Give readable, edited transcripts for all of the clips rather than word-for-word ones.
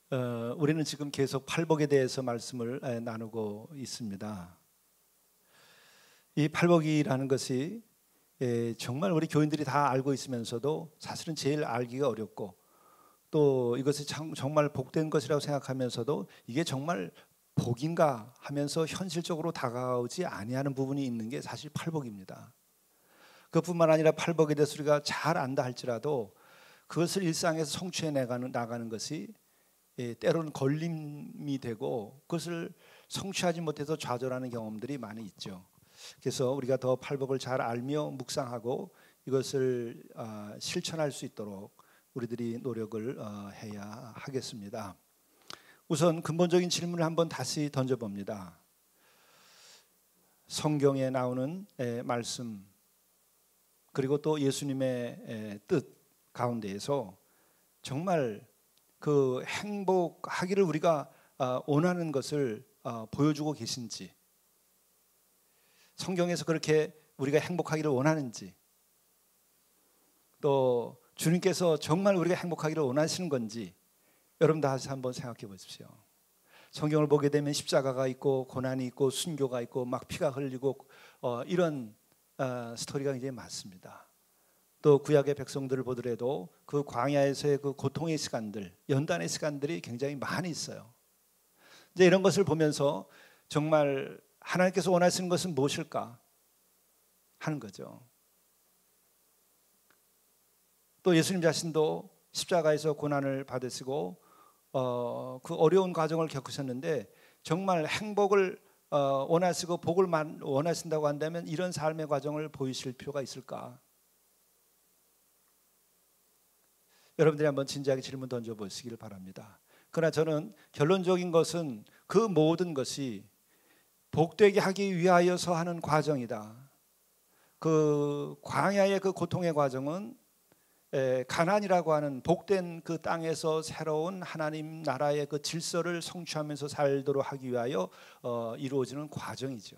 우리는 지금 계속 팔복에 대해서 말씀을 나누고 있습니다. 이 팔복이라는 것이 정말 우리 교인들이 다 알고 있으면서도 사실은 제일 알기가 어렵고 또 이것이 정말 복된 것이라고 생각하면서도 이게 정말 복인가 하면서 현실적으로 다가오지 아니하는 부분이 있는 게 사실 팔복입니다. 그뿐만 아니라 팔복에 대해서 우리가 잘 안다 할지라도 그것을 일상에서 성취해 나가는 것이 때로는 걸림이 되고 그것을 성취하지 못해서 좌절하는 경험들이 많이 있죠. 그래서 우리가 더 팔복을 잘 알며 묵상하고 이것을 실천할 수 있도록 우리들이 노력을 해야 하겠습니다. 우선 근본적인 질문을 한번 다시 던져봅니다. 성경에 나오는 말씀 그리고 또 예수님의 뜻 가운데에서 정말 그 행복하기를 우리가 원하는 것을 보여주고 계신지, 성경에서 그렇게 우리가 행복하기를 원하는지, 또 주님께서 정말 우리가 행복하기를 원하시는 건지 여러분 다시 한번 생각해 보십시오. 성경을 보게 되면 십자가가 있고 고난이 있고 순교가 있고 막 피가 흘리고 이런 스토리가 굉장히 많습니다. 또 구약의 백성들을 보더라도 그 광야에서의 그 고통의 시간들, 연단의 시간들이 굉장히 많이 있어요. 이제 이런 것을 보면서 정말 하나님께서 원하시는 것은 무엇일까 하는 거죠. 또 예수님 자신도 십자가에서 고난을 받으시고 그 어려운 과정을 겪으셨는데 정말 행복을 원하시고 복을 원하신다고 한다면 이런 삶의 과정을 보이실 필요가 있을까? 여러분들이 한번 진지하게 질문 던져보시길 바랍니다. 그러나 저는 결론적인 것은 그 모든 것이 복되게 하기 위하여서 하는 과정이다. 그 광야의 그 고통의 과정은 가나안이라고 하는 복된 그 땅에서 새로운 하나님 나라의 그 질서를 성취하면서 살도록 하기 위하여 이루어지는 과정이죠.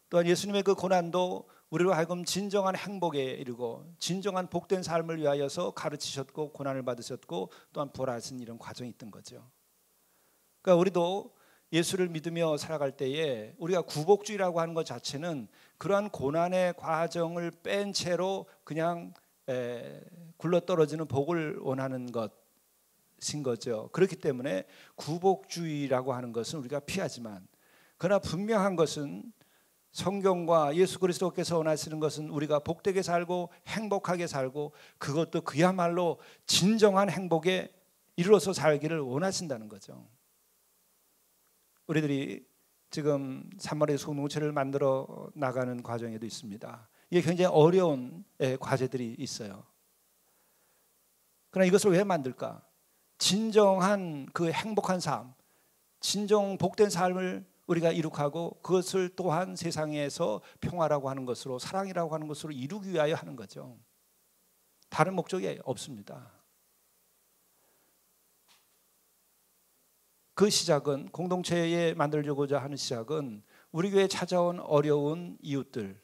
또한 예수님의 그 고난도 우리로 하여금 진정한 행복에 이르고 진정한 복된 삶을 위하여서 가르치셨고 고난을 받으셨고 또한 부활하신 이런 과정이 있던 거죠. 그러니까 우리도 예수를 믿으며 살아갈 때에 우리가 구복주의라고 하는 것 자체는 그러한 고난의 과정을 뺀 채로 그냥 굴러떨어지는 복을 원하는 것인 거죠. 그렇기 때문에 구복주의라고 하는 것은 우리가 피하지만 그러나 분명한 것은 성경과 예수 그리스도께서 원하시는 것은 우리가 복되게 살고 행복하게 살고 그것도 그야말로 진정한 행복에 이르러서 살기를 원하신다는 거죠. 우리들이 지금 산마리아 공동체를 만들어 나가는 과정에도 있습니다. 이게 굉장히 어려운 과제들이 있어요. 그러나 이것을 왜 만들까? 진정한 그 행복한 삶, 진정 복된 삶을 우리가 이룩하고 그것을 또한 세상에서 평화라고 하는 것으로 사랑이라고 하는 것으로 이루기 위하여 하는 거죠. 다른 목적이 없습니다. 그 시작은 공동체에 만들고자 하는 시작은 우리 교회에 찾아온 어려운 이웃들,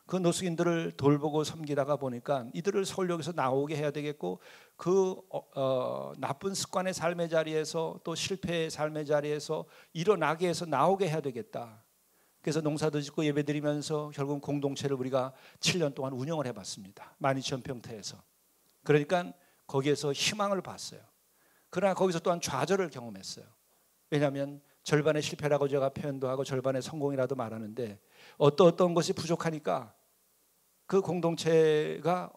그 노숙인들을 돌보고 섬기다가 보니까 이들을 서울역에서 나오게 해야 되겠고 그 나쁜 습관의 삶의 자리에서 또 실패의 삶의 자리에서 일어나게 해서 나오게 해야 되겠다. 그래서 농사도 짓고 예배드리면서 결국 공동체를 우리가 7년 동안 운영을 해봤습니다. 12,000평대에서. 그러니까 거기에서 희망을 봤어요. 그러나 거기서 또한 좌절을 경험했어요. 왜냐하면 절반의 실패라고 제가 표현도 하고 절반의 성공이라도 말하는데 어떤 것이 부족하니까 그 공동체가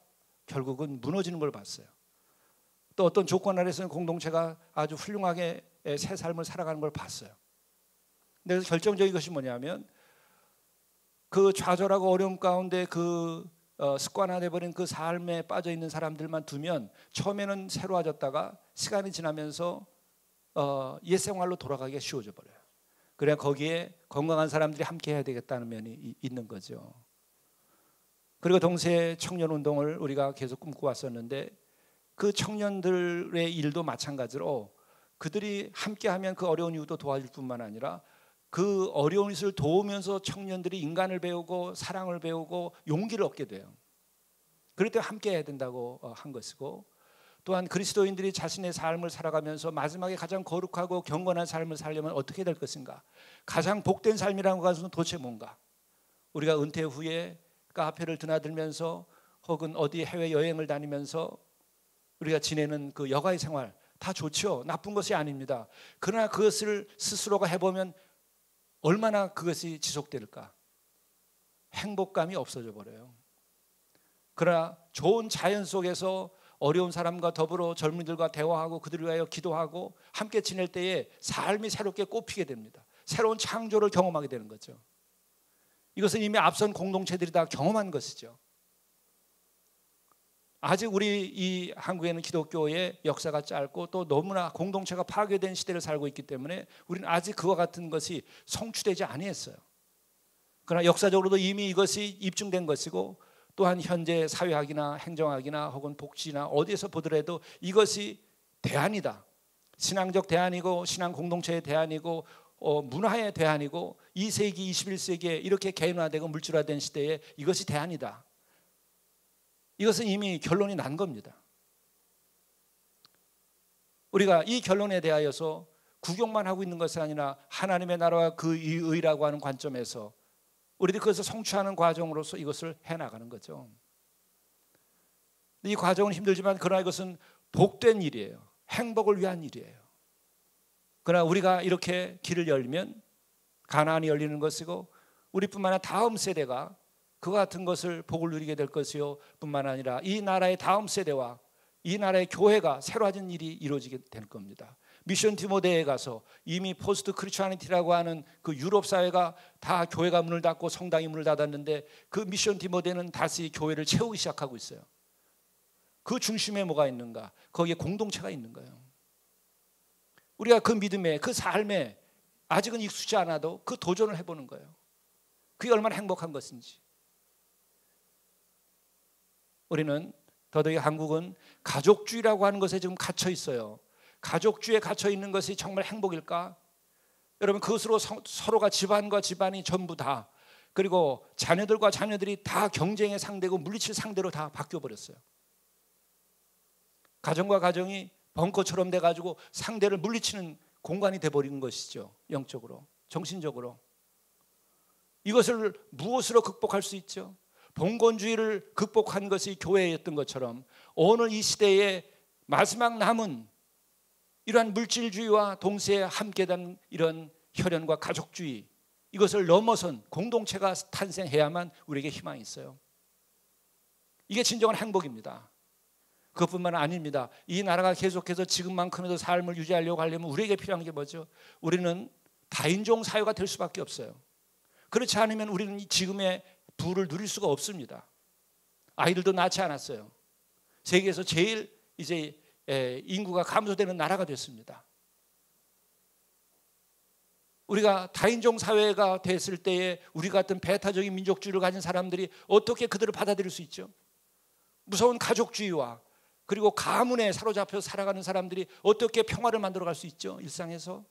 결국은 무너지는 걸 봤어요. 또 어떤 조건 아래서는 공동체가 아주 훌륭하게 새 삶을 살아가는 걸 봤어요. 그래서 결정적인 것이 뭐냐면 그 좌절하고 어려움 가운데 그 습관화되어버린 그 삶에 빠져있는 사람들만 두면 처음에는 새로워졌다가 시간이 지나면서 옛 생활로 돌아가기가 쉬워져 버려요. 그래야 거기에 건강한 사람들이 함께 해야 되겠다는 면이 있는 거죠. 그리고 동시에 청년운동을 우리가 계속 꿈꿔왔었는데 그 청년들의 일도 마찬가지로 그들이 함께하면 그 어려운 이웃도 도와줄 뿐만 아니라 그 어려운 이웃을 도우면서 청년들이 인간을 배우고 사랑을 배우고 용기를 얻게 돼요. 그럴 때 함께 해야 된다고 한 것이고 또한 그리스도인들이 자신의 삶을 살아가면서 마지막에 가장 거룩하고 경건한 삶을 살려면 어떻게 될 것인가? 가장 복된 삶이라는 것은 도대체 뭔가? 우리가 은퇴 후에 카페를 드나들면서 혹은 어디 해외 여행을 다니면서 우리가 지내는 그 여가의 생활 다 좋죠. 나쁜 것이 아닙니다. 그러나 그것을 스스로가 해보면 얼마나 그것이 지속될까? 행복감이 없어져 버려요. 그러나 좋은 자연 속에서 어려운 사람과 더불어 젊은이들과 대화하고 그들을 위하여 기도하고 함께 지낼 때에 삶이 새롭게 꽃피게 됩니다. 새로운 창조를 경험하게 되는 거죠. 이것은 이미 앞선 공동체들이 다 경험한 것이죠. 아직 우리 이 한국에는 기독교의 역사가 짧고 또 너무나 공동체가 파괴된 시대를 살고 있기 때문에 우리는 아직 그와 같은 것이 성취되지 아니했어요. 그러나 역사적으로도 이미 이것이 입증된 것이고 또한 현재 사회학이나 행정학이나 혹은 복지나 어디에서 보더라도 이것이 대안이다. 신앙적 대안이고 신앙 공동체의 대안이고 문화의 대안이고 2세기 21세기에 이렇게 개인화되고 물질화된 시대에 이것이 대안이다. 이것은 이미 결론이 난 겁니다. 우리가 이 결론에 대하여서 구경만 하고 있는 것이 아니라 하나님의 나라와 그 의라고 하는 관점에서 우리들이 그것을 성취하는 과정으로서 이것을 해나가는 거죠. 이 과정은 힘들지만 그러나 이것은 복된 일이에요. 행복을 위한 일이에요. 그러나 우리가 이렇게 길을 열면 가나안이 열리는 것이고 우리뿐만 아니라 다음 세대가 그와 같은 것을 복을 누리게 될 것이요 뿐만 아니라 이 나라의 다음 세대와 이 나라의 교회가 새로워진 일이 이루어지게 될 겁니다. 미션 디모데에 가서 이미 포스트 크리스천니티라고 하는 그 유럽 사회가 다 교회가 문을 닫고 성당이 문을 닫았는데 그 미션 디모데는 다시 교회를 채우기 시작하고 있어요. 그 중심에 뭐가 있는가? 거기에 공동체가 있는 거예요. 우리가 그 믿음에 그 삶에 아직은 익숙지 않아도 그 도전을 해보는 거예요. 그게 얼마나 행복한 것인지. 우리는 더더욱 한국은 가족주의라고 하는 것에 지금 갇혀 있어요. 가족주의에 갇혀 있는 것이 정말 행복일까? 여러분 그것으로 서로가 집안과 집안이 전부 다 그리고 자녀들과 자녀들이 다 경쟁의 상대고 물리칠 상대로 다 바뀌어 버렸어요. 가정과 가정이 벙커처럼 돼가지고 상대를 물리치는 공간이 돼버린 것이죠. 영적으로, 정신적으로. 이것을 무엇으로 극복할 수 있죠? 봉건주의를 극복한 것이 교회였던 것처럼 오늘 이 시대의 마지막 남은 이러한 물질주의와 동시에 함께된 이런 혈연과 가족주의 이것을 넘어선 공동체가 탄생해야만 우리에게 희망이 있어요. 이게 진정한 행복입니다. 그것뿐만 아닙니다. 이 나라가 계속해서 지금만큼의 삶을 유지하려고 하려면 우리에게 필요한 게 뭐죠? 우리는 다인종 사회가 될 수밖에 없어요. 그렇지 않으면 우리는 지금의 부를 누릴 수가 없습니다. 아이들도 낳지 않았어요. 세계에서 제일 이제 인구가 감소되는 나라가 됐습니다. 우리가 다인종 사회가 됐을 때에 우리 같은 배타적인 민족주의를 가진 사람들이 어떻게 그들을 받아들일 수 있죠? 무서운 가족주의와 그리고 가문에 사로잡혀 살아가는 사람들이 어떻게 평화를 만들어갈 수 있죠? 일상에서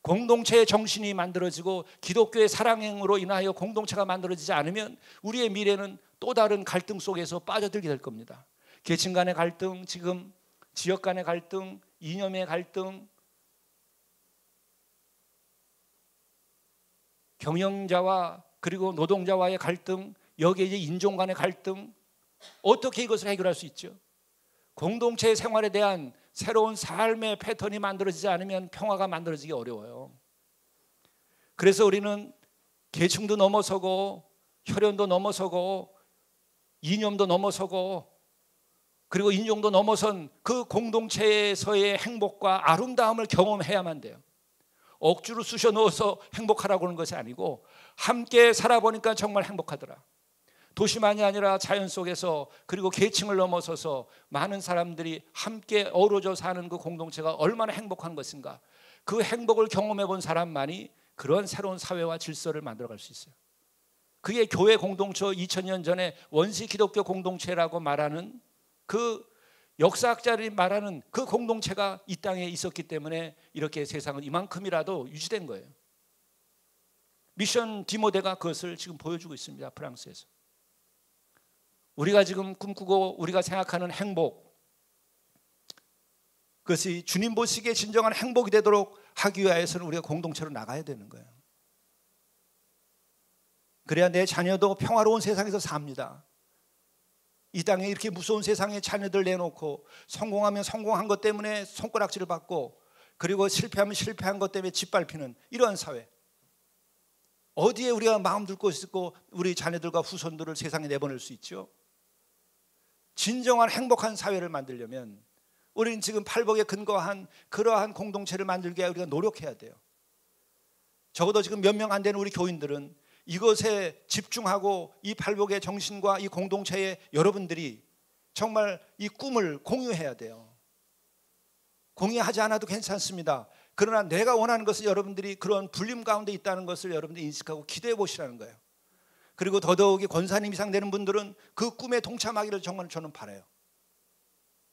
공동체의 정신이 만들어지고 기독교의 사랑행으로 인하여 공동체가 만들어지지 않으면 우리의 미래는 또 다른 갈등 속에서 빠져들게 될 겁니다. 계층 간의 갈등, 지금 지역 간의 갈등, 이념의 갈등, 경영자와 그리고 노동자와의 갈등, 여기에 이제 인종 간의 갈등, 어떻게 이것을 해결할 수 있죠? 공동체의 생활에 대한 새로운 삶의 패턴이 만들어지지 않으면 평화가 만들어지기 어려워요. 그래서 우리는 계층도 넘어서고 혈연도 넘어서고 이념도 넘어서고 그리고 인종도 넘어선 그 공동체에서의 행복과 아름다움을 경험해야만 돼요. 억지로 쑤셔 넣어서 행복하라고 하는 것이 아니고 함께 살아보니까 정말 행복하더라. 도시만이 아니라 자연 속에서 그리고 계층을 넘어서서 많은 사람들이 함께 어우러져 사는 그 공동체가 얼마나 행복한 것인가. 그 행복을 경험해 본 사람만이 그런 새로운 사회와 질서를 만들어갈 수 있어요. 그게 교회 공동체 2000년 전에 원시 기독교 공동체라고 말하는 그 역사학자들이 말하는 그 공동체가 이 땅에 있었기 때문에 이렇게 세상은 이만큼이라도 유지된 거예요. 미션 디모데가 그것을 지금 보여주고 있습니다. 프랑스에서. 우리가 지금 꿈꾸고 우리가 생각하는 행복, 그것이 주님 보시기에 진정한 행복이 되도록 하기 위해서는 우리가 공동체로 나가야 되는 거예요. 그래야 내 자녀도 평화로운 세상에서 삽니다. 이 땅에 이렇게 무서운 세상에 자녀들 내놓고 성공하면 성공한 것 때문에 손가락질을 받고, 그리고 실패하면 실패한 것 때문에 짓밟히는 이러한 사회, 어디에 우리가 마음 둘 곳이 있고 우리 자녀들과 후손들을 세상에 내보낼 수 있죠? 진정한 행복한 사회를 만들려면 우리는 지금 팔복에 근거한 그러한 공동체를 만들기 위해 우리가 노력해야 돼요. 적어도 지금 몇 명 안 되는 우리 교인들은 이것에 집중하고 이 팔복의 정신과 이 공동체에 여러분들이 정말 이 꿈을 공유해야 돼요. 공유하지 않아도 괜찮습니다. 그러나 내가 원하는 것은 여러분들이 그런 불림 가운데 있다는 것을 여러분들이 인식하고 기도해 보시라는 거예요. 그리고 더더욱이 권사님 이상 되는 분들은 그 꿈에 동참하기를 정말 저는 바라요.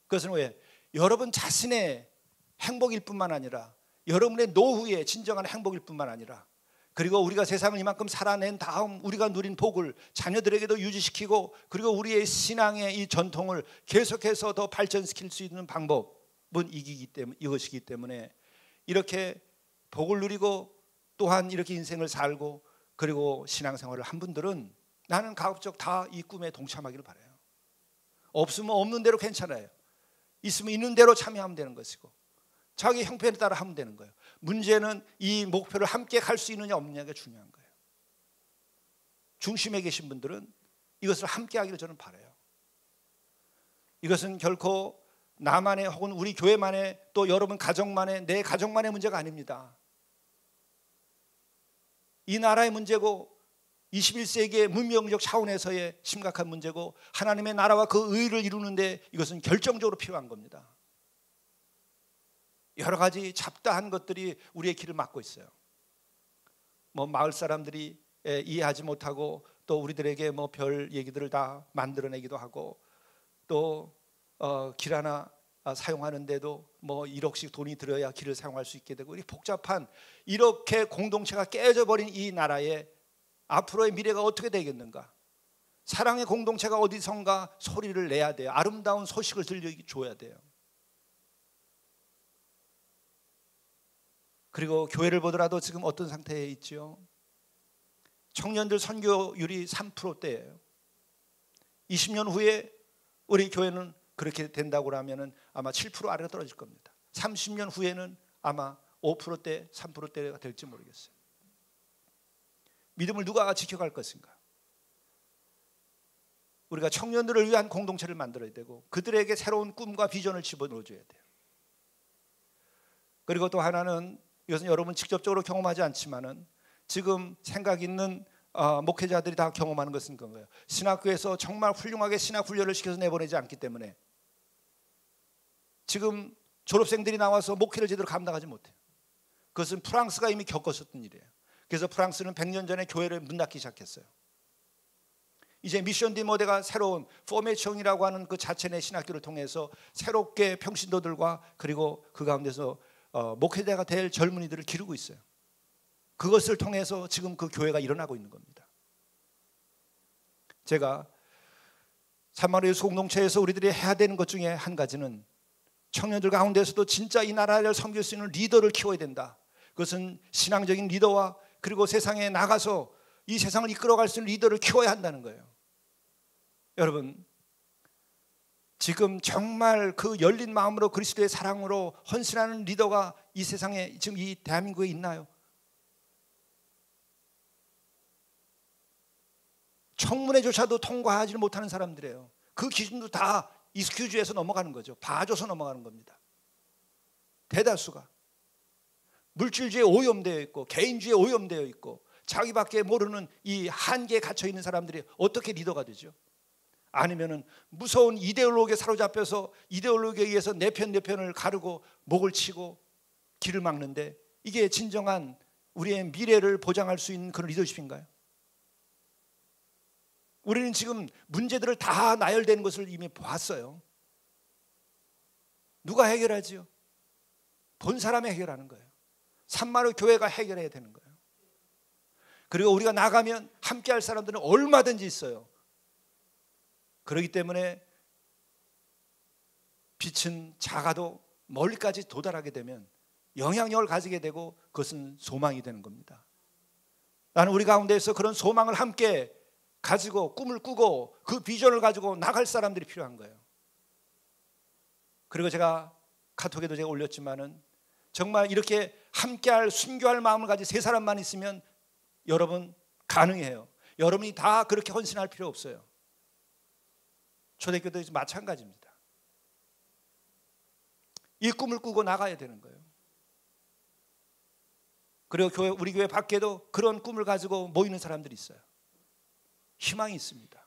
그것은 왜? 여러분 자신의 행복일 뿐만 아니라 여러분의 노후의 진정한 행복일 뿐만 아니라, 그리고 우리가 세상을 이만큼 살아낸 다음 우리가 누린 복을 자녀들에게도 유지시키고, 그리고 우리의 신앙의 이 전통을 계속해서 더 발전시킬 수 있는 방법은 이것이기 때문에 이렇게 복을 누리고 또한 이렇게 인생을 살고 그리고 신앙생활을 한 분들은 나는 가급적 다 이 꿈에 동참하기를 바라요. 없으면 없는 대로 괜찮아요. 있으면 있는 대로 참여하면 되는 것이고 자기 형편에 따라 하면 되는 거예요. 문제는 이 목표를 함께 갈 수 있느냐 없느냐가 중요한 거예요. 중심에 계신 분들은 이것을 함께 하기를 저는 바라요. 이것은 결코 나만의 혹은 우리 교회만의, 또 여러분 가정만의, 내 가정만의 문제가 아닙니다. 이 나라의 문제고 21세기의 문명적 차원에서의 심각한 문제고, 하나님의 나라와 그 의를 이루는데 이것은 결정적으로 필요한 겁니다. 여러 가지 잡다한 것들이 우리의 길을 막고 있어요. 마을 사람들이 이해하지 못하고, 또 우리들에게 별 얘기들을 다 만들어내기도 하고, 또 길 하나 사용하는데도 1억씩 돈이 들어야 길을 사용할 수 있게 되고, 복잡한 이렇게 공동체가 깨져버린 이 나라의 앞으로의 미래가 어떻게 되겠는가? 사랑의 공동체가 어디선가 소리를 내야 돼요. 아름다운 소식을 들려줘야 돼요. 그리고 교회를 보더라도 지금 어떤 상태에 있죠? 청년들 선교율이 3%대예요. 20년 후에 우리 교회는 그렇게 된다고 하면 아마 7% 아래로 떨어질 겁니다. 30년 후에는 아마 5%대, 3%대가 될지 모르겠어요. 믿음을 누가 지켜갈 것인가? 우리가 청년들을 위한 공동체를 만들어야 되고 그들에게 새로운 꿈과 비전을 집어넣어줘야 돼요. 그리고 또 하나는, 이것은 여러분 직접적으로 경험하지 않지만은 지금 생각 있는 목회자들이 다 경험하는 것은 그런 거예요. 신학교에서 정말 훌륭하게 신학 훈련을 시켜서 내보내지 않기 때문에 지금 졸업생들이 나와서 목회를 제대로 감당하지 못해요. 그것은 프랑스가 이미 겪었었던 일이에요. 그래서 프랑스는 100년 전에 교회를 문 닫기 시작했어요. 이제 미션 디모데가 새로운 포메이션이라고 하는 그 자체 내 신학교를 통해서 새롭게 평신도들과 그리고 그 가운데서 목회자가 될 젊은이들을 기르고 있어요. 그것을 통해서 지금 그 교회가 일어나고 있는 겁니다. 제가 산마루 예수 공동체에서 우리들이 해야 되는 것 중에 한 가지는 청년들 가운데서도 진짜 이 나라를 섬길 수 있는 리더를 키워야 된다. 그것은 신앙적인 리더와 그리고 세상에 나가서 이 세상을 이끌어갈 수 있는 리더를 키워야 한다는 거예요. 여러분, 지금 정말 그 열린 마음으로 그리스도의 사랑으로 헌신하는 리더가 이 세상에 지금 이 대한민국에 있나요? 청문회조차도 통과하지 못하는 사람들이에요. 그 기준도 다 익스큐즈에서 넘어가는 거죠. 봐줘서 넘어가는 겁니다. 대다수가 물질주의에 오염되어 있고 개인주의에 오염되어 있고 자기밖에 모르는 이 한계에 갇혀 있는 사람들이 어떻게 리더가 되죠? 아니면은 무서운 이데올로기에 사로잡혀서 이데올로기에 의해서 내 편을 가르고 목을 치고 길을 막는데, 이게 진정한 우리의 미래를 보장할 수 있는 그런 리더십인가요? 우리는 지금 문제들을 다 나열되는 것을 이미 보았어요. 누가 해결하지요? 본 사람이 해결하는 거예요. 산마루 교회가 해결해야 되는 거예요. 그리고 우리가 나가면 함께 할 사람들은 얼마든지 있어요. 그렇기 때문에 빛은 작아도 멀리까지 도달하게 되면 영향력을 가지게 되고 그것은 소망이 되는 겁니다. 나는 우리 가운데에서 그런 소망을 함께 가지고 꿈을 꾸고 그 비전을 가지고 나갈 사람들이 필요한 거예요. 그리고 제가 카톡에도 제가 올렸지만은 정말 이렇게 함께할 순교할 마음을 가진 세 사람만 있으면 여러분 가능해요. 여러분이 다 그렇게 헌신할 필요 없어요. 초대교도 마찬가지입니다. 이 꿈을 꾸고 나가야 되는 거예요. 그리고 우리 교회 밖에도 그런 꿈을 가지고 모이는 사람들이 있어요. 희망이 있습니다.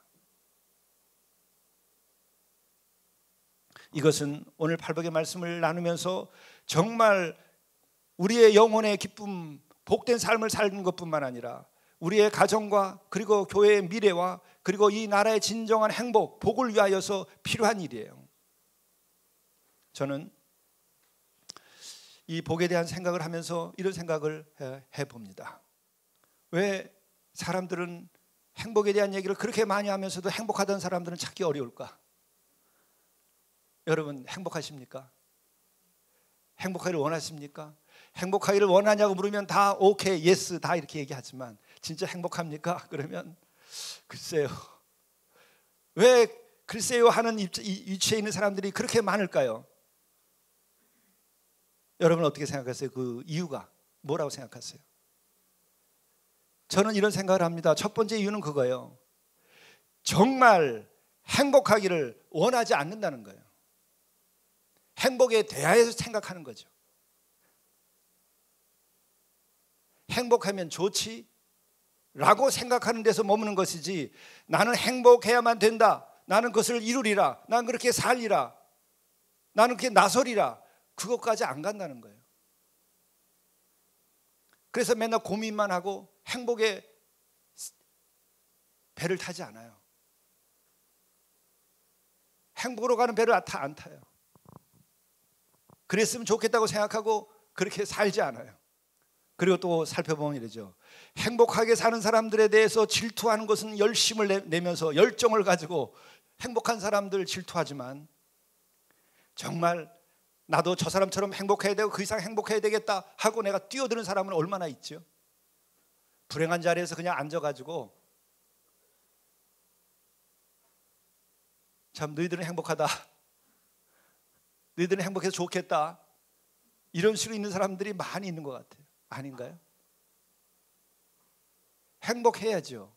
이것은 오늘 팔복의 말씀을 나누면서 정말 우리의 영혼의 기쁨, 복된 삶을 사는 것뿐만 아니라 우리의 가정과 그리고 교회의 미래와 그리고 이 나라의 진정한 행복, 복을 위하여서 필요한 일이에요. 저는 이 복에 대한 생각을 하면서 이런 생각을 해봅니다. 왜 사람들은 행복에 대한 얘기를 그렇게 많이 하면서도 행복하던 사람들은 찾기 어려울까? 여러분 행복하십니까? 행복하기를 원하십니까? 행복하기를 원하냐고 물으면 다 오케이, 예스 다 이렇게 얘기하지만 진짜 행복합니까? 그러면 글쎄요. 왜 글쎄요 하는 위치에 있는 사람들이 그렇게 많을까요? 여러분 어떻게 생각하세요? 그 이유가 뭐라고 생각하세요? 저는 이런 생각을 합니다. 첫 번째 이유는 그거예요. 정말 행복하기를 원하지 않는다는 거예요. 행복에 대하여서 생각하는 거죠. 행복하면 좋지 라고 생각하는 데서 머무는 것이지 나는 행복해야만 된다, 나는 그것을 이루리라, 나는 그렇게 살리라, 나는 그렇게 나서리라, 그것까지 안 간다는 거예요. 그래서 맨날 고민만 하고 행복의 배를 타지 않아요. 행복으로 가는 배를 안 타요. 그랬으면 좋겠다고 생각하고 그렇게 살지 않아요. 그리고 또 살펴보면 이러죠. 행복하게 사는 사람들에 대해서 질투하는 것은 열심을 내면서 열정을 가지고 행복한 사람들 질투하지만 정말 나도 저 사람처럼 행복해야 되고 그 이상 행복해야 되겠다 하고 내가 뛰어드는 사람은 얼마나 있죠? 불행한 자리에서 그냥 앉아가지고 참 너희들은 행복하다, 너희들은 행복해서 좋겠다, 이런 식으로 있는 사람들이 많이 있는 것 같아요. 아닌가요? 행복해야죠.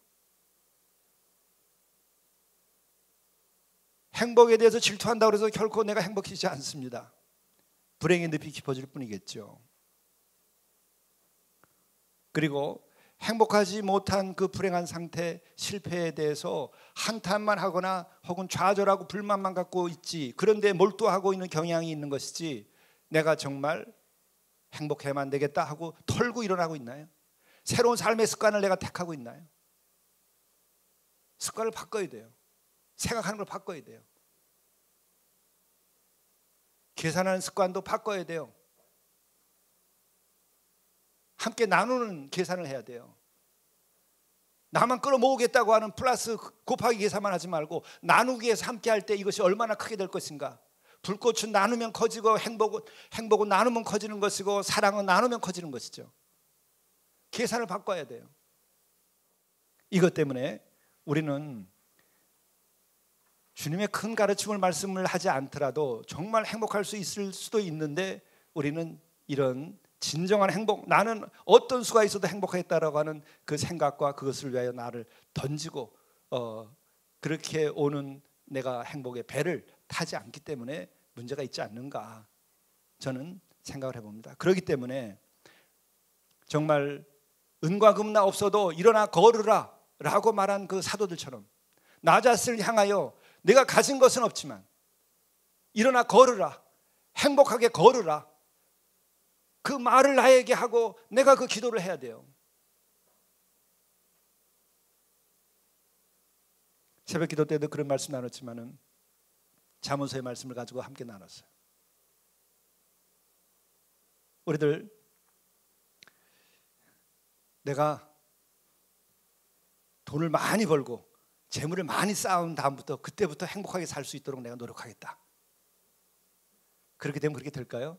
행복에 대해서 질투한다고 해서 결코 내가 행복해지지 않습니다. 불행의 늪이 깊어질 뿐이겠죠. 그리고 행복하지 못한 그 불행한 상태, 실패에 대해서 한탄만 하거나 혹은 좌절하고 불만만 갖고 있지, 그런데 몰두하고 있는 경향이 있는 것이지 내가 정말 행복해야만 되겠다 하고 털고 일어나고 있나요? 새로운 삶의 습관을 내가 택하고 있나요? 습관을 바꿔야 돼요. 생각하는 걸 바꿔야 돼요. 계산하는 습관도 바꿔야 돼요. 함께 나누는 계산을 해야 돼요. 나만 끌어모으겠다고 하는 플러스 곱하기 계산만 하지 말고 나누기 위해서 함께 할 때 이것이 얼마나 크게 될 것인가. 불꽃은 나누면 커지고 행복은 나누면 커지는 것이고 사랑은 나누면 커지는 것이죠. 계산을 바꿔야 돼요. 이것 때문에 우리는 주님의 큰 가르침을 말씀을 하지 않더라도 정말 행복할 수 있을 수도 있는데 우리는 이런 진정한 행복, 나는 어떤 수가 있어도 행복하겠다라고 하는 그 생각과 그것을 위하여 나를 던지고 그렇게 오는 내가 행복의 배를 타지 않기 때문에 문제가 있지 않는가 저는 생각을 해봅니다. 그렇기 때문에 정말 은과 금나 없어도 일어나 걸으라 라고 말한 그 사도들처럼 나 자신을 향하여 내가 가진 것은 없지만 일어나 걸으라, 행복하게 걸으라, 그 말을 나에게 하고 내가 그 기도를 해야 돼요. 새벽 기도 때도 그런 말씀 나눴지만은 잠언서의 말씀을 가지고 함께 나눴어요. 우리들 내가 돈을 많이 벌고 재물을 많이 쌓은 다음부터 그때부터 행복하게 살 수 있도록 내가 노력하겠다. 그렇게 되면 그렇게 될까요?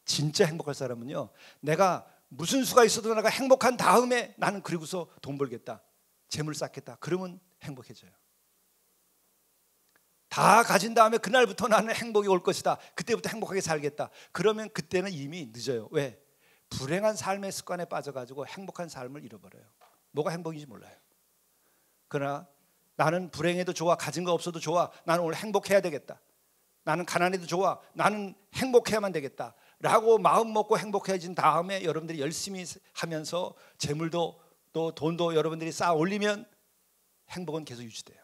진짜 행복할 사람은요, 내가 무슨 수가 있어도 내가 행복한 다음에 나는 그리고서 돈 벌겠다, 재물 쌓겠다, 그러면 행복해져요. 다 가진 다음에 그날부터 나는 행복이 올 것이다, 그때부터 행복하게 살겠다, 그러면 그때는 이미 늦어요. 왜? 불행한 삶의 습관에 빠져가지고 행복한 삶을 잃어버려요. 뭐가 행복인지 몰라요. 그러나 나는 불행해도 좋아, 가진 거 없어도 좋아, 나는 오늘 행복해야 되겠다, 나는 가난해도 좋아, 나는 행복해야만 되겠다 라고 마음 먹고 행복해진 다음에 여러분들이 열심히 하면서 재물도 또 돈도 여러분들이 쌓아 올리면 행복은 계속 유지돼요.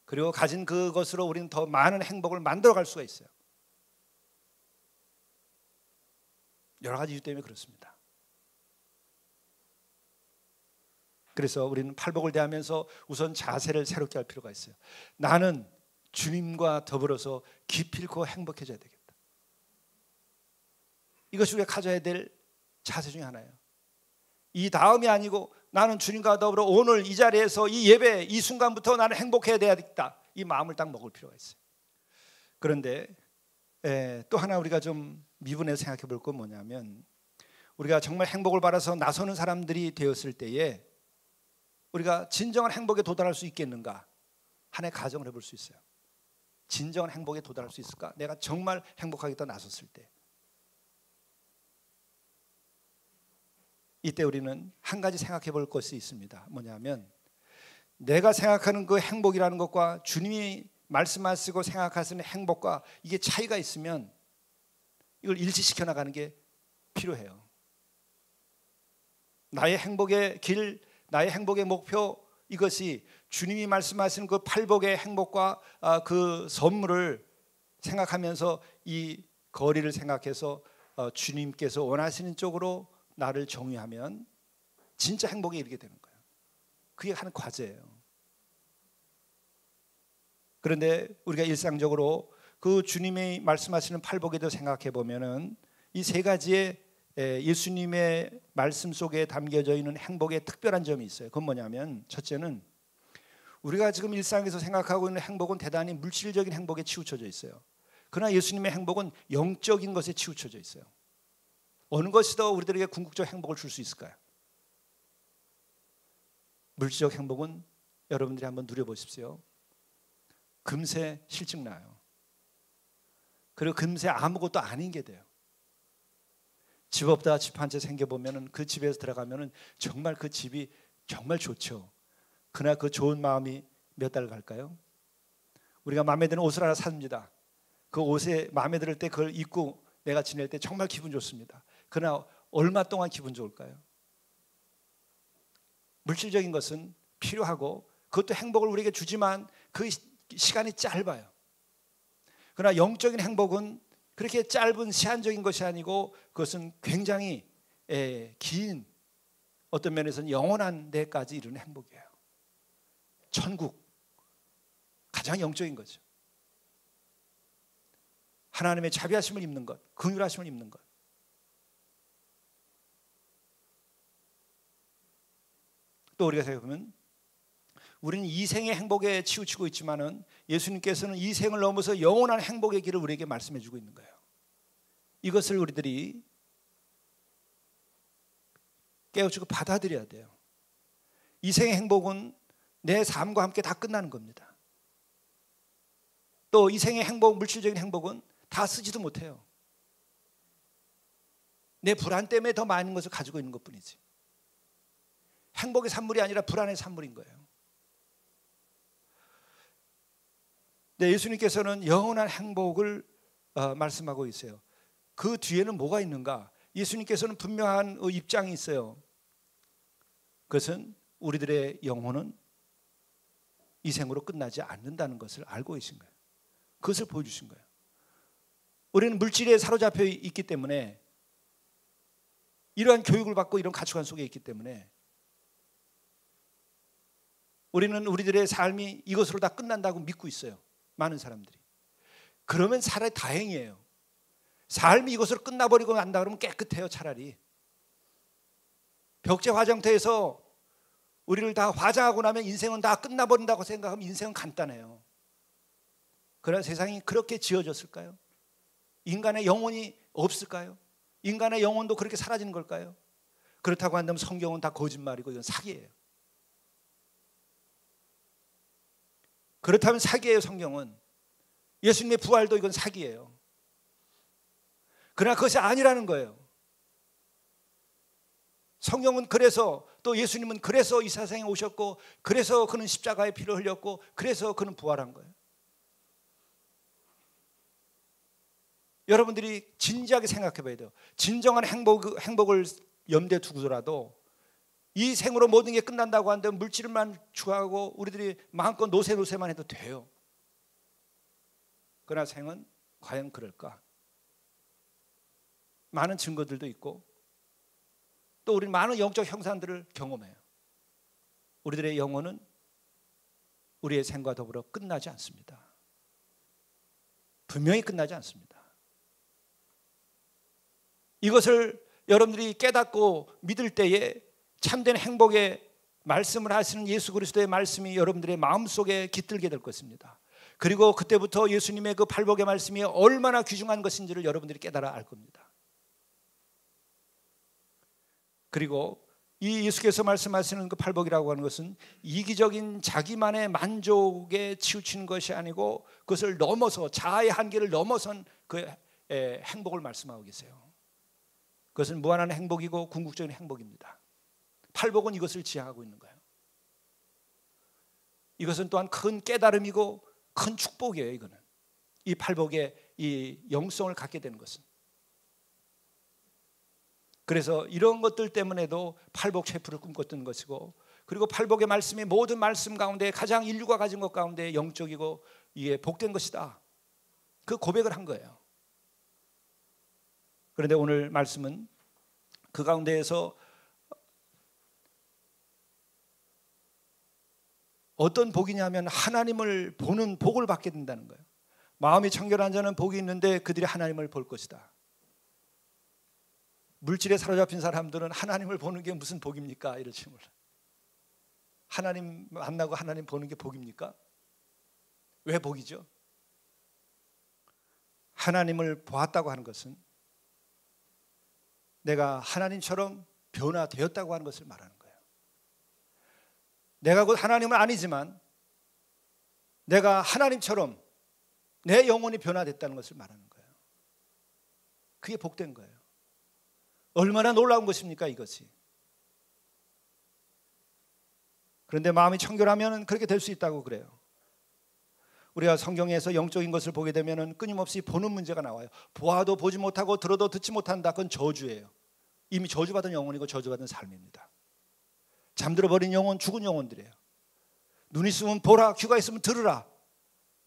그리고 가진 그것으로 우리는 더 많은 행복을 만들어갈 수가 있어요. 여러 가지 이유 때문에 그렇습니다. 그래서 우리는 팔복을 대하면서 우선 자세를 새롭게 할 필요가 있어요. 나는 주님과 더불어서 기필코 행복해져야 되겠다. 이것이 우리가 가져야 될 자세 중에 하나예요. 이 다음이 아니고 나는 주님과 더불어 오늘 이 자리에서 이 예배 이 순간부터 나는 행복해야 되겠다, 이 마음을 딱 먹을 필요가 있어요. 그런데 또 하나 우리가 좀 미분해서 생각해 볼 건 뭐냐면, 우리가 정말 행복을 바라서 나서는 사람들이 되었을 때에 우리가 진정한 행복에 도달할 수 있겠는가 하나의 가정을 해볼 수 있어요. 진정한 행복에 도달할 수 있을까? 내가 정말 행복하겠다 나섰을 때. 이때 우리는 한 가지 생각해 볼 것이 있습니다. 뭐냐면, 내가 생각하는 그 행복이라는 것과 주님이 말씀하시고 생각하시는 행복과 이게 차이가 있으면 이걸 일치시켜 나가는 게 필요해요. 나의 행복의 길, 나의 행복의 목표, 이것이 주님이 말씀하시는 그 팔복의 행복과 그 선물을 생각하면서 이 거리를 생각해서 주님께서 원하시는 쪽으로 나를 정의하면 진짜 행복에 이르게 되는 거예요. 그게 하는 과제예요. 그런데 우리가 일상적으로 그 주님이 말씀하시는 팔복에도 생각해 보면은 이 세 가지의 예수님의 말씀 속에 담겨져 있는 행복의 특별한 점이 있어요. 그건 뭐냐면, 첫째는 우리가 지금 일상에서 생각하고 있는 행복은 대단히 물질적인 행복에 치우쳐져 있어요. 그러나 예수님의 행복은 영적인 것에 치우쳐져 있어요. 어느 것이 더 우리들에게 궁극적 행복을 줄 수 있을까요? 물질적 행복은 여러분들이 한번 누려보십시오. 금세 실증 나요. 그리고 금세 아무것도 아닌 게 돼요. 집 없다 집 한 채 생겨보면 그 집에서 들어가면 정말 그 집이 정말 좋죠. 그러나 그 좋은 마음이 몇 달 갈까요? 우리가 마음에 드는 옷을 하나 삽니다. 그 옷에 마음에 들 때 그걸 입고 내가 지낼 때 정말 기분 좋습니다. 그러나 얼마 동안 기분 좋을까요? 물질적인 것은 필요하고 그것도 행복을 우리에게 주지만 그 시간이 짧아요. 그러나 영적인 행복은 그렇게 짧은 시한적인 것이 아니고 그것은 굉장히 긴, 어떤 면에서는 영원한 데까지 이르는 행복이에요. 천국, 가장 영적인 거죠. 하나님의 자비하심을 입는 것, 긍휼하심을 입는 것. 또 우리가 생각해보면 우리는 이 생의 행복에 치우치고 있지만은 예수님께서는 이 생을 넘어서 영원한 행복의 길을 우리에게 말씀해 주고 있는 거예요. 이것을 우리들이 깨우치고 받아들여야 돼요. 이 생의 행복은 내 삶과 함께 다 끝나는 겁니다. 또 이 생의 행복, 물질적인 행복은 다 쓰지도 못해요. 내 불안 때문에 더 많은 것을 가지고 있는 것뿐이지. 행복의 산물이 아니라 불안의 산물인 거예요. 네, 예수님께서는 영원한 행복을 말씀하고 있어요. 그 뒤에는 뭐가 있는가? 예수님께서는 분명한 입장이 있어요. 그것은 우리들의 영혼은 이 생으로 끝나지 않는다는 것을 알고 계신 거예요. 그것을 보여주신 거예요. 우리는 물질에 사로잡혀 있기 때문에, 이러한 교육을 받고 이런 가치관 속에 있기 때문에 우리는 우리들의 삶이 이것으로 다 끝난다고 믿고 있어요. 많은 사람들이. 그러면 차라리 다행이에요. 삶이 이것으로 끝나버리고 난다 그러면 깨끗해요. 차라리. 벽제 화장터에서 우리를 다 화장하고 나면 인생은 다 끝나버린다고 생각하면 인생은 간단해요. 그러나 세상이 그렇게 지어졌을까요? 인간의 영혼이 없을까요? 인간의 영혼도 그렇게 사라지는 걸까요? 그렇다고 한다면 성경은 다 거짓말이고 이건 사기예요. 그렇다면 사기예요. 성경은. 예수님의 부활도 이건 사기예요. 그러나 그것이 아니라는 거예요. 성경은 그래서, 또 예수님은 그래서 이 세상에 오셨고, 그래서 그는 십자가에 피를 흘렸고, 그래서 그는 부활한 거예요. 여러분들이 진지하게 생각해 봐야 돼요. 진정한 행복을 염두에 두고서라도 이 생으로 모든 게 끝난다고 한다면 물질만 추구하고 우리들이 마음껏 노세만 해도 돼요. 그러나 생은 과연 그럴까? 많은 증거들도 있고 또 우리는 많은 영적 형상들을 경험해요. 우리들의 영혼은 우리의 생과 더불어 끝나지 않습니다. 분명히 끝나지 않습니다. 이것을 여러분들이 깨닫고 믿을 때에 참된 행복의 말씀을 하시는 예수 그리스도의 말씀이 여러분들의 마음속에 깃들게 될 것입니다. 그리고 그때부터 예수님의 그 팔복의 말씀이 얼마나 귀중한 것인지를 여러분들이 깨달아 알 겁니다. 그리고 이 예수께서 말씀하시는 그 팔복이라고 하는 것은 이기적인 자기만의 만족에 치우치는 것이 아니고 그것을 넘어서 자아의 한계를 넘어선 그 행복을 말씀하고 계세요. 그것은 무한한 행복이고 궁극적인 행복입니다. 팔복은 이것을 지향하고 있는 거예요. 이것은 또한 큰 깨달음이고 큰 축복이에요. 이거는 이 팔복의 이 영성을 갖게 되는 것은. 그래서 이런 것들 때문에도 팔복 셰프를 꿈꿨던 것이고, 그리고 팔복의 말씀이 모든 말씀 가운데 가장 인류가 가진 것 가운데 영적이고 이게 복된 것이다, 그 고백을 한 거예요. 그런데 오늘 말씀은 그 가운데에서 어떤 복이냐면 하나님을 보는 복을 받게 된다는 거예요. 마음이 청결한 자는 복이 있는데 그들이 하나님을 볼 것이다. 물질에 사로잡힌 사람들은 하나님을 보는 게 무슨 복입니까? 이러지 몰라. 하나님 만나고 하나님 보는 게 복입니까? 왜 복이죠? 하나님을 보았다고 하는 것은 내가 하나님처럼 변화되었다고 하는 것을 말하는 거예요. 내가 곧 하나님은 아니지만 내가 하나님처럼 내 영혼이 변화됐다는 것을 말하는 거예요. 그게 복된 거예요. 얼마나 놀라운 것입니까, 이것이. 그런데 마음이 청결하면 그렇게 될 수 있다고 그래요. 우리가 성경에서 영적인 것을 보게 되면 끊임없이 보는 문제가 나와요. 보아도 보지 못하고 들어도 듣지 못한다. 그건 저주예요. 이미 저주받은 영혼이고 저주받은 삶입니다. 잠들어 버린 영혼, 죽은 영혼들이에요. 눈 있으면 보라, 귀가 있으면 들으라.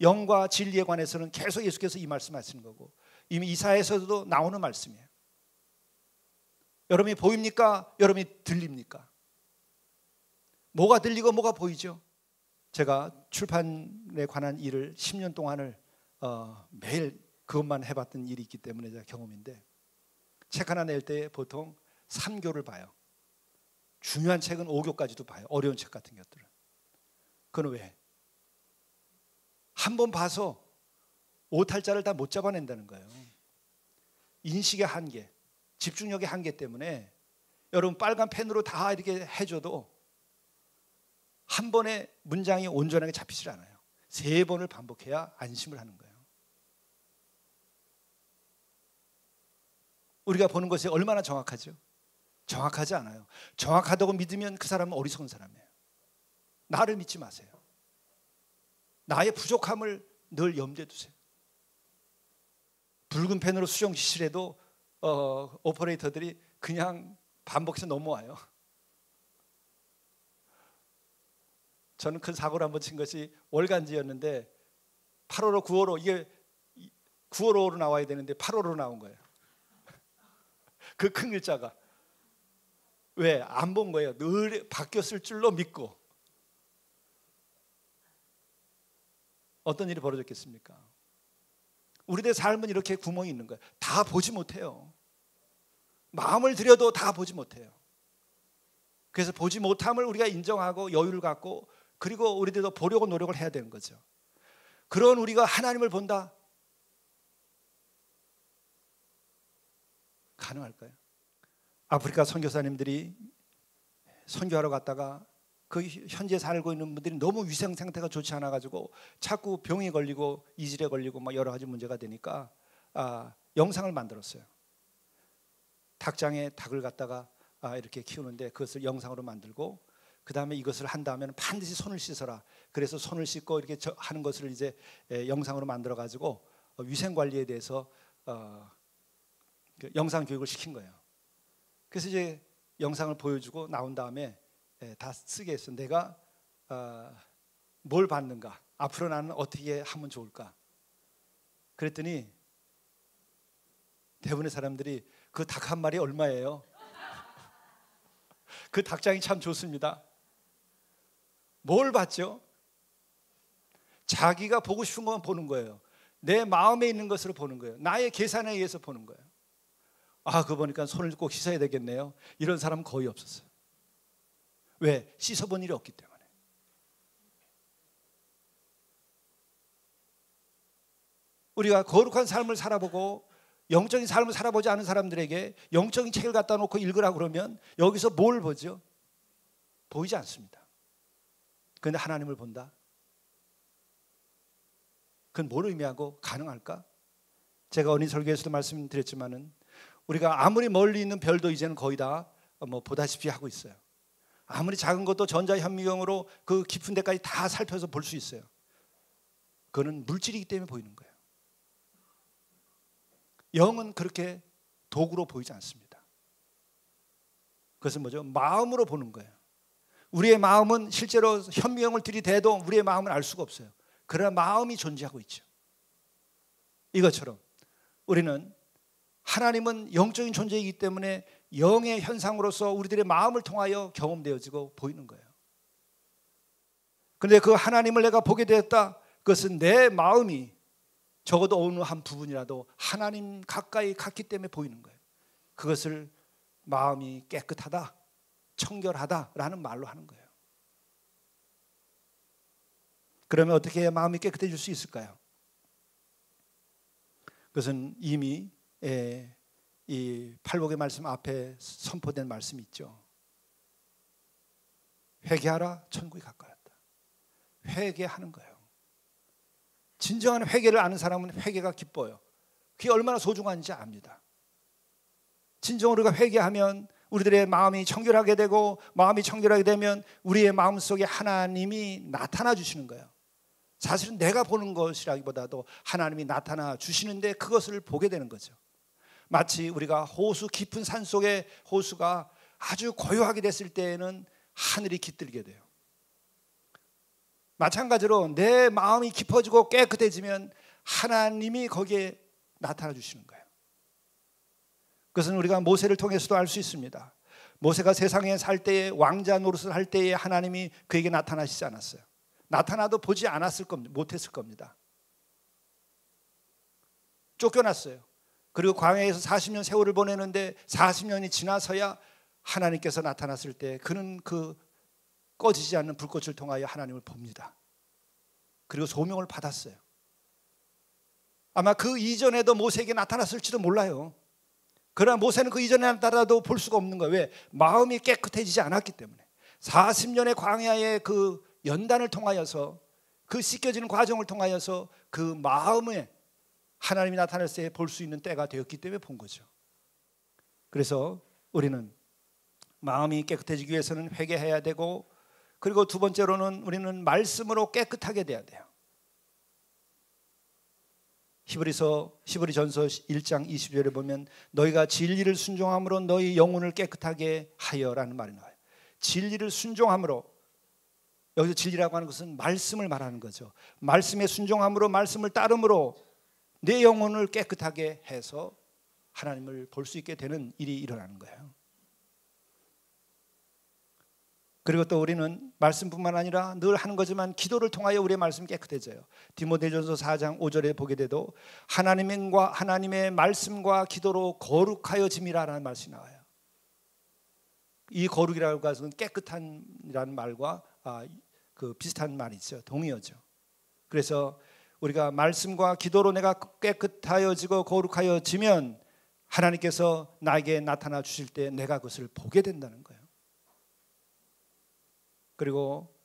영과 진리에 관해서는 계속 예수께서 이 말씀하시는 거고, 이미 이사야에서도 나오는 말씀이에요. 여러분이 보입니까? 여러분이 들립니까? 뭐가 들리고 뭐가 보이죠? 제가 출판에 관한 일을 10년 동안을 매일 그것만 해봤던 일이 있기 때문에 제가 경험인데, 책 하나 낼 때 보통 3교를 봐요. 중요한 책은 5교까지도 봐요. 어려운 책 같은 것들은. 그건 왜? 한 번 봐서 오탈자를 다 못 잡아낸다는 거예요. 인식의 한계, 집중력의 한계 때문에 여러분 빨간 펜으로 다 이렇게 해줘도 한 번에 문장이 온전하게 잡히질 않아요. 3번을 반복해야 안심을 하는 거예요. 우리가 보는 것이 얼마나 정확하죠? 정확하지 않아요. 정확하다고 믿으면 그 사람은 어리석은 사람이에요. 나를 믿지 마세요. 나의 부족함을 늘 염두에 두세요. 붉은 펜으로 수정 지시해도 오퍼레이터들이 그냥 반복해서 넘어와요. 저는 큰 사고를 한번 친 것이 월간지였는데 8호로 9호로, 이게 9호로 나와야 되는데 8호로 나온 거예요. 그 큰 글자가. 왜? 안 본 거예요. 늘 바뀌었을 줄로 믿고. 어떤 일이 벌어졌겠습니까? 우리들의 삶은 이렇게 구멍이 있는 거예요. 다 보지 못해요. 마음을 들여도 다 보지 못해요. 그래서 보지 못함을 우리가 인정하고 여유를 갖고, 그리고 우리들도 보려고 노력을 해야 되는 거죠. 그런 우리가 하나님을 본다? 가능할까요? 아프리카 선교사님들이 선교하러 갔다가 그 현재 살고 있는 분들이 너무 위생 상태가 좋지 않아 가지고 자꾸 병이 걸리고 이질에 걸리고 막 여러 가지 문제가 되니까 영상을 만들었어요. 닭장에 닭을 갖다가 이렇게 키우는데 그것을 영상으로 만들고, 그 다음에 이것을 한다면 반드시 손을 씻어라. 그래서 손을 씻고 이렇게 하는 것을 이제 영상으로 만들어 가지고 위생 관리에 대해서 영상 교육을 시킨 거예요. 그래서 이제 영상을 보여주고 나온 다음에 다 쓰게 했어. 내가 뭘 받는가, 앞으로 나는 어떻게 하면 좋을까. 그랬더니 대부분의 사람들이 그 닭 한 마리 얼마예요? 그 닭장이 참 좋습니다. 뭘 봤죠? 자기가 보고 싶은 것만 보는 거예요. 내 마음에 있는 것으로 보는 거예요. 나의 계산에 의해서 보는 거예요. 그거 보니까 손을 꼭 씻어야 되겠네요. 이런 사람은 거의 없었어요. 왜? 씻어본 일이 없기 때문에. 우리가 거룩한 삶을 살아보고 영적인 삶을 살아보지 않은 사람들에게 영적인 책을 갖다 놓고 읽으라고 그러면 여기서 뭘 보죠? 보이지 않습니다. 그런데 하나님을 본다? 그건 뭘 의미하고 가능할까? 제가 어린 설교에서도 말씀드렸지만은 우리가 아무리 멀리 있는 별도 이제는 거의 다 보다시피 하고 있어요. 아무리 작은 것도 전자현미경으로 그 깊은 데까지 다 살펴서 볼 수 있어요. 그거는 물질이기 때문에 보이는 거예요. 영은 그렇게 도구로 보이지 않습니다. 그것은 뭐죠? 마음으로 보는 거예요. 우리의 마음은 실제로 현미경을 들이대도 우리의 마음은 알 수가 없어요. 그러나 마음이 존재하고 있죠. 이것처럼 우리는, 하나님은 영적인 존재이기 때문에 영의 현상으로서 우리들의 마음을 통하여 경험되어지고 보이는 거예요. 그런데 그 하나님을 내가 보게 되었다, 그것은 내 마음이 적어도 어느 한 부분이라도 하나님 가까이 갔기 때문에 보이는 거예요. 그것을 마음이 깨끗하다, 청결하다라는 말로 하는 거예요. 그러면 어떻게 해야 마음이 깨끗해질 수 있을까요? 그것은 이미 이 팔복의 말씀 앞에 선포된 말씀이 있죠. 회개하라, 천국이 가까웠다. 회개하는 거예요. 진정한 회개를 아는 사람은 회개가 기뻐요. 그게 얼마나 소중한지 압니다. 진정으로 우리가 회개하면 우리들의 마음이 청결하게 되고, 마음이 청결하게 되면 우리의 마음속에 하나님이 나타나 주시는 거예요. 사실은 내가 보는 것이라기보다도 하나님이 나타나 주시는데 그것을 보게 되는 거죠. 마치 우리가 호수, 깊은 산 속에 호수가 아주 고요하게 됐을 때에는 하늘이 깃들게 돼요. 마찬가지로 내 마음이 깊어지고 깨끗해지면 하나님이 거기에 나타나 주시는 거예요. 그것은 우리가 모세를 통해서도 알 수 있습니다. 모세가 세상에 살 때에, 왕자 노릇을 할 때에 하나님이 그에게 나타나시지 않았어요. 나타나도 보지 않았을 겁니다. 못했을 겁니다. 쫓겨났어요. 그리고 광야에서 40년 세월을 보내는데 40년이 지나서야 하나님께서 나타났을 때 그는 그 꺼지지 않는 불꽃을 통하여 하나님을 봅니다. 그리고 소명을 받았어요. 아마 그 이전에도 모세에게 나타났을지도 몰라요. 그러나 모세는 그 이전에 나타나도 볼 수가 없는 거예요. 왜? 마음이 깨끗해지지 않았기 때문에. 40년의 광야의 그 연단을 통하여서, 그 씻겨지는 과정을 통하여서 그 마음에 하나님이 나타났을 때 볼 수 있는 때가 되었기 때문에 본 거죠. 그래서 우리는 마음이 깨끗해지기 위해서는 회개해야 되고, 그리고 두 번째로는 우리는 말씀으로 깨끗하게 돼야 돼요. 히브리전서 1장 20절에 보면 너희가 진리를 순종함으로 너희 영혼을 깨끗하게 하여라는 말이 나와요. 진리를 순종함으로, 여기서 진리라고 하는 것은 말씀을 말하는 거죠. 말씀에 순종함으로, 말씀을 따름으로 내 영혼을 깨끗하게 해서 하나님을 볼 수 있게 되는 일이 일어나는 거예요. 그리고 또 우리는 말씀뿐만 아니라 늘 하는 거지만 기도를 통하여 우리의 말씀이 깨끗해져요. 디모데전서 4장 5절에 보게 돼도 하나님의 말씀과 기도로 거룩하여짐이라는 말씀이 나와요. 이 거룩이라고 하는 것은 깨끗한이라는 말과 그 비슷한 말이죠. 동의어죠. 그래서 우리가 말씀과 기도로 내가 깨끗하여지고 거룩하여지면 하나님께서 나에게 나타나 주실 때 내가 그것을 보게 된다는 거예요. 그리고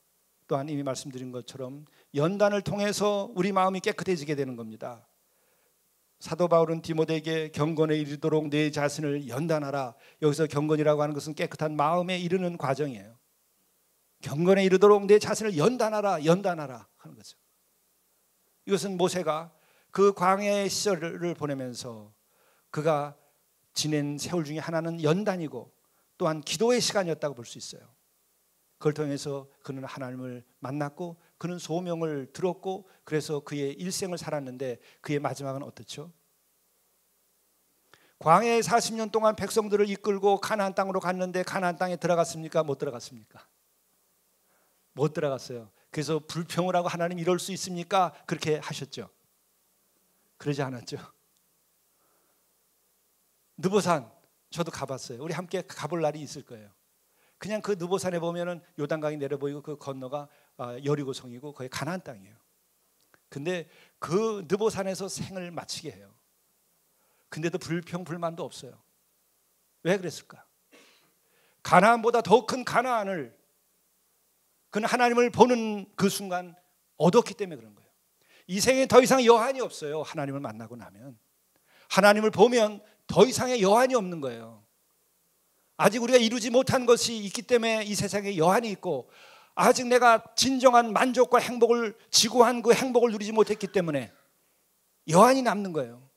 또한 이미 말씀드린 것처럼 연단을 통해서 우리 마음이 깨끗해지게 되는 겁니다. 사도 바울은 디모데에게 경건에 이르도록 내 자신을 연단하라. 여기서 경건이라고 하는 것은 깨끗한 마음에 이르는 과정이에요. 경건에 이르도록 내 자신을 연단하라 하는 거죠. 이것은 모세가 그 광야의 시절을 보내면서 그가 지낸 세월 중에 하나는 연단이고 또한 기도의 시간이었다고 볼 수 있어요. 그걸 통해서 그는 하나님을 만났고 그는 소명을 들었고 그래서 그의 일생을 살았는데 그의 마지막은 어떻죠? 광야에 40년 동안 백성들을 이끌고 가나안 땅으로 갔는데 가나안 땅에 들어갔습니까? 못 들어갔습니까? 못 들어갔어요. 그래서 불평을 하고 하나님 이럴 수 있습니까? 그렇게 하셨죠. 그러지 않았죠. 느보산 저도 가봤어요. 우리 함께 가볼 날이 있을 거예요. 그냥 그 느보산에 보면은 요단강이 내려 보이고 그 건너가 여리고성이고 거기 가나안 땅이에요. 근데 그 느보산에서 생을 마치게 해요. 근데도 불평 불만도 없어요. 왜 그랬을까? 가나안보다 더 큰 가나안을 그는 하나님을 보는 그 순간 얻었기 때문에 그런 거예요. 이 생에 더 이상 여한이 없어요. 하나님을 만나고 나면 하나님을 보면 더 이상의 여한이 없는 거예요. 아직 우리가 이루지 못한 것이 있기 때문에 이 세상에 여한이 있고 아직 내가 진정한 만족과 행복을 지구한 그 행복을 누리지 못했기 때문에 여한이 남는 거예요.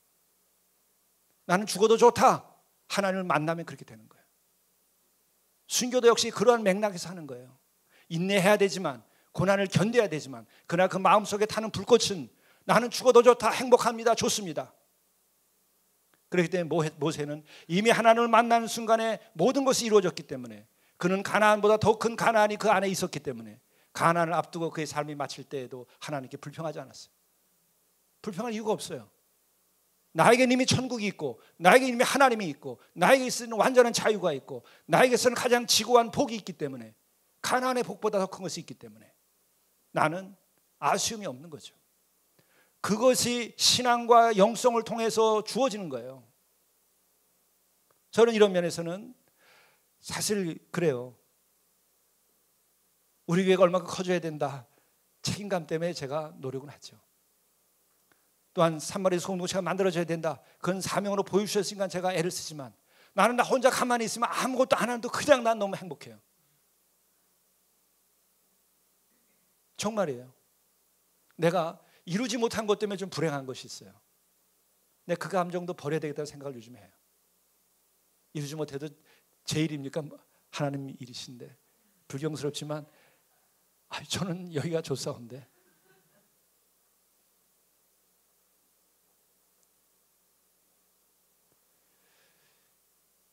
나는 죽어도 좋다. 하나님을 만나면 그렇게 되는 거예요. 순교도 역시 그러한 맥락에서 하는 거예요. 인내해야 되지만 고난을 견뎌야 되지만 그러나 그 마음속에 타는 불꽃은 나는 죽어도 좋다. 행복합니다. 좋습니다. 그렇기 때문에 모세는 이미 하나님을 만나는 순간에 모든 것이 이루어졌기 때문에 그는 가나안보다 더 큰 가나안이 그 안에 있었기 때문에 가나안을 앞두고 그의 삶이 마칠 때에도 하나님께 불평하지 않았어요. 불평할 이유가 없어요. 나에게는 이미 천국이 있고 나에게 이미 하나님이 있고 나에게 있는 완전한 자유가 있고 나에게서는 가장 지고한 복이 있기 때문에 가나안의 복보다 더 큰 것이 있기 때문에 나는 아쉬움이 없는 거죠. 그것이 신앙과 영성을 통해서 주어지는 거예요. 저는 이런 면에서는 사실 그래요. 우리 교회가 얼마나 커져야 된다 책임감 때문에 제가 노력은 하죠. 또한 산마리 소금도시가 만들어져야 된다. 그건 사명으로 보여주셨으니까 제가 애를 쓰지만 나는 나 혼자 가만히 있으면 아무것도 안 해도 그냥 난 너무 행복해요. 정말이에요. 내가 이루지 못한 것 때문에 좀 불행한 것이 있어요. 내가 그 감정도 버려야 되겠다는 생각을 요즘 해요. 이루지 못해도 제 일입니까? 하나님 일이신데 불경스럽지만 저는 여기가 좋사온데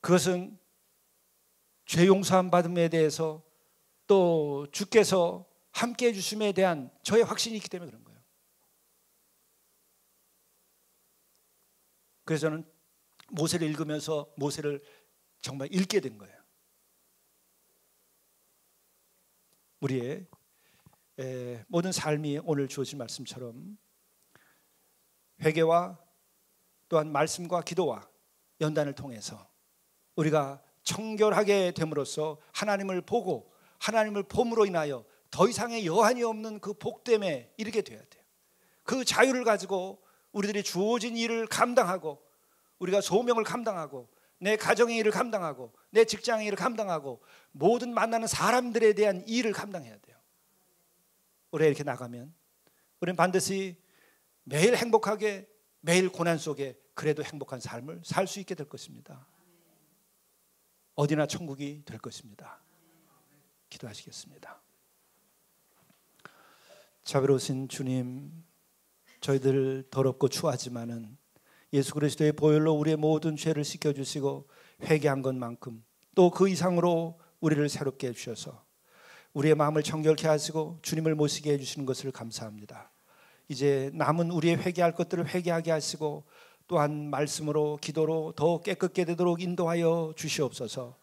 그것은 죄 용서함 받음에 대해서 또 주께서 함께해 주심에 대한 저의 확신이 있기 때문에 그런 거예요. 그래서 저는 모세를 읽으면서 모세를 정말 읽게 된 거예요. 우리의 모든 삶이 오늘 주어진 말씀처럼 회개와 또한 말씀과 기도와 연단을 통해서 우리가 청결하게 됨으로써 하나님을 보고 하나님을 봄으로 인하여 더 이상의 여한이 없는 그 복됨에 이르게 되어야 돼요. 그 자유를 가지고 우리들이 주어진 일을 감당하고 우리가 소명을 감당하고 내 가정의 일을 감당하고 내 직장의 일을 감당하고 모든 만나는 사람들에 대한 일을 감당해야 돼요. 우리가 이렇게 나가면 우리는 반드시 매일 행복하게 매일 고난 속에 그래도 행복한 삶을 살 수 있게 될 것입니다. 어디나 천국이 될 것입니다. 기도하시겠습니다. 자비로우신 주님, 저희들 더럽고 추하지만은 예수 그리스도의 보혈로 우리의 모든 죄를 씻겨주시고 회개한 것만큼 또 그 이상으로 우리를 새롭게 해주셔서 우리의 마음을 정결케 하시고 주님을 모시게 해주시는 것을 감사합니다. 이제 남은 우리의 회개할 것들을 회개하게 하시고 또한 말씀으로 기도로 더 깨끗게 되도록 인도하여 주시옵소서.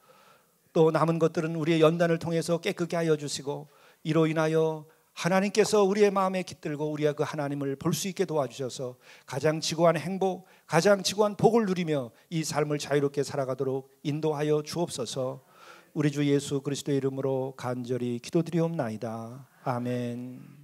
또 남은 것들은 우리의 연단을 통해서 깨끗게 하여 주시고 이로 인하여 하나님께서 우리의 마음에 깃들고 우리가 그 하나님을 볼 수 있게 도와주셔서 가장 지고한 행복, 가장 지고한 복을 누리며 이 삶을 자유롭게 살아가도록 인도하여 주옵소서. 우리 주 예수 그리스도의 이름으로 간절히 기도드리옵나이다. 아멘.